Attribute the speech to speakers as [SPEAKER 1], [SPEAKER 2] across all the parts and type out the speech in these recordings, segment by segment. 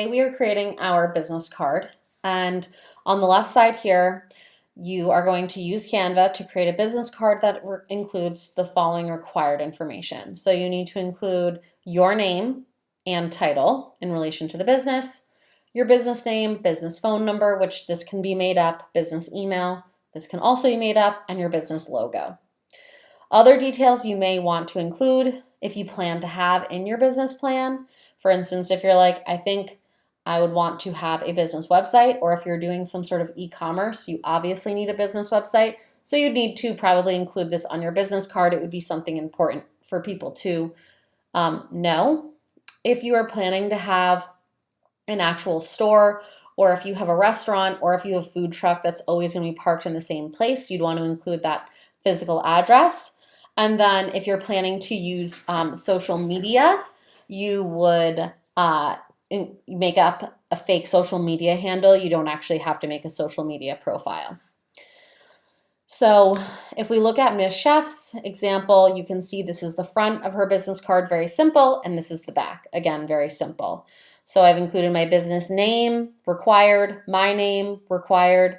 [SPEAKER 1] Today we are creating our business card, and on the left side here you are going to use Canva to create a business card that includes the following required information. So you need to include your name and title in relation to the business, your business name, business phone number, which this can be made up, business email, this can also be made up, and your business logo. Other details you may want to include if you plan to have in your business plan. For instance, if you're like, I think I would want to have a business website, or if you're doing some sort of e-commerce, you obviously need a business website. So you'd need to probably include this on your business card. It would be something important for people to know. If you are planning to have an actual store, or if you have a restaurant, or if you have a food truck that's always going to be parked in the same place, you'd want to include that physical address. And then if you're planning to use social media, you would make up a fake social media handle. You don't actually have to make a social media profile. So if we look at Miss Chef's example, you can see this is the front of her business card, very simple, and this is the back, again, very simple. So I've included my business name, required, my name, required,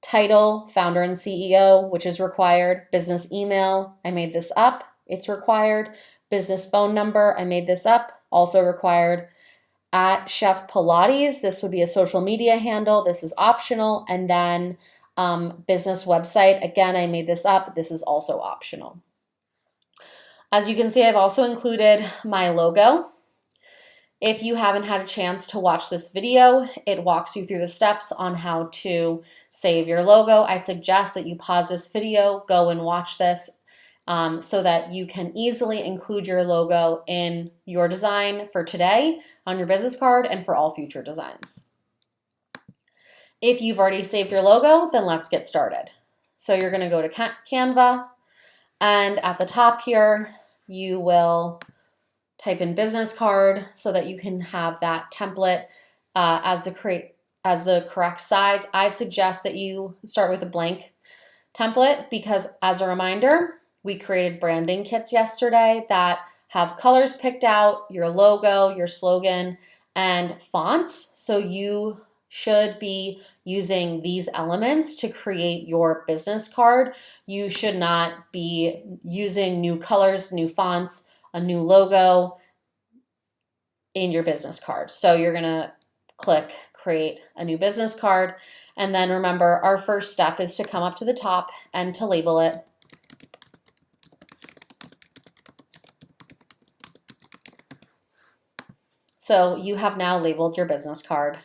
[SPEAKER 1] title, founder and CEO, which is required, business email, I made this up, it's required, business phone number, I made this up, also required, at Chef Pilates, this would be a social media handle, this is optional, and then business website, again, I made this up, this is also optional. As you can see, I've also included my logo. If you haven't had a chance to watch this video, it walks you through the steps on how to save your logo. I suggest that you pause this video, go and watch this so that you can easily include your logo in your design for today on your business card and for all future designs. If you've already saved your logo, then let's get started. So you're going to go to Canva, and at the top here, you will type in business card so that you can have that template as the correct size. I suggest that you start with a blank template because, as a reminder, we created branding kits yesterday that have colors picked out, your logo, your slogan, and fonts. So you should be using these elements to create your business card. You should not be using new colors, new fonts, a new logo in your business card. So you're gonna click create a new business card. And then remember, our first step is to come up to the top and to label it. So you have now labeled your business card.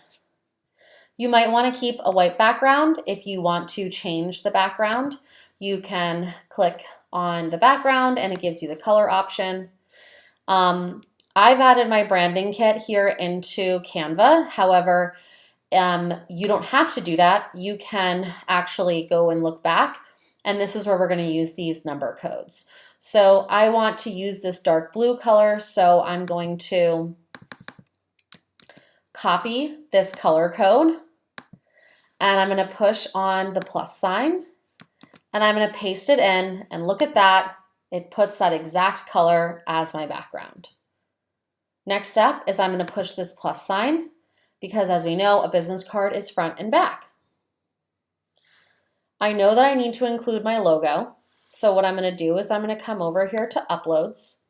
[SPEAKER 1] You might want to keep a white background. If you want to change the background, you can click on the background and it gives you the color option. I've added my branding kit here into Canva. However, you don't have to do that. You can actually go and look back, and this is where we're going to use these number codes. So I want to use this dark blue color, so I'm going to copy this color code, and I'm going to push on the plus sign, and I'm going to paste it in, and look at that. It puts that exact color as my background. Next step is I'm going to push this plus sign because, as we know, a business card is front and back. I know that I need to include my logo, so what I'm going to do is I'm going to come over here to Uploads,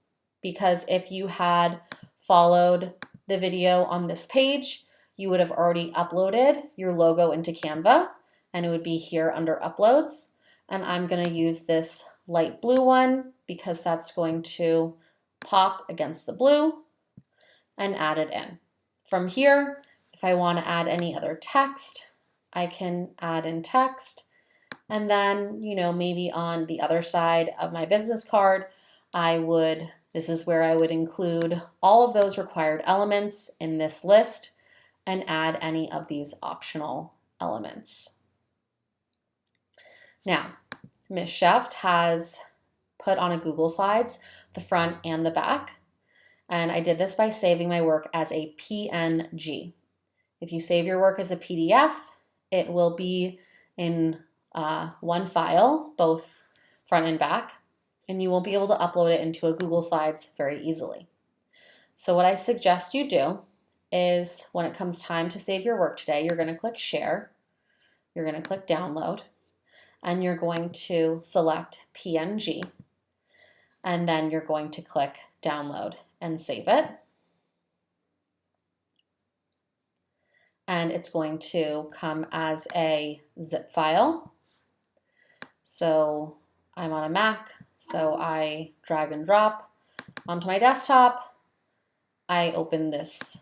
[SPEAKER 1] because if you had followed the video on this page, you would have already uploaded your logo into Canva, and it would be here under Uploads. And I'm going to use this light blue one because that's going to pop against the blue, and add it in. From here, if I want to add any other text, I can add in text. And then, maybe on the other side of my business card, this is where I would include all of those required elements in this list and add any of these optional elements. Now, Miss Chef has put on a Google Slides the front and the back. And I did this by saving my work as a PNG. If you save your work as a PDF, it will be in one file, both front and back, and you won't be able to upload it into a Google Slides very easily. So what I suggest you do is when it comes time to save your work today, you're going to click Share, you're going to click Download, and you're going to select PNG, and then you're going to click Download and save it. And it's going to come as a zip file. So I'm on a Mac, so I drag and drop onto my desktop. I open this,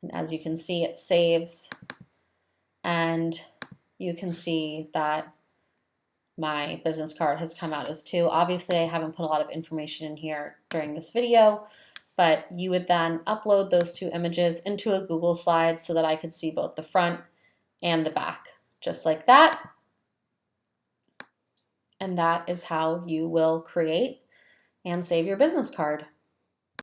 [SPEAKER 1] and as you can see, it saves, and you can see that my business card has come out as 2. Obviously, I haven't put a lot of information in here during this video, but you would then upload those 2 images into a Google Slide so that I could see both the front and the back, just like that. And that is how you will create and save your business card.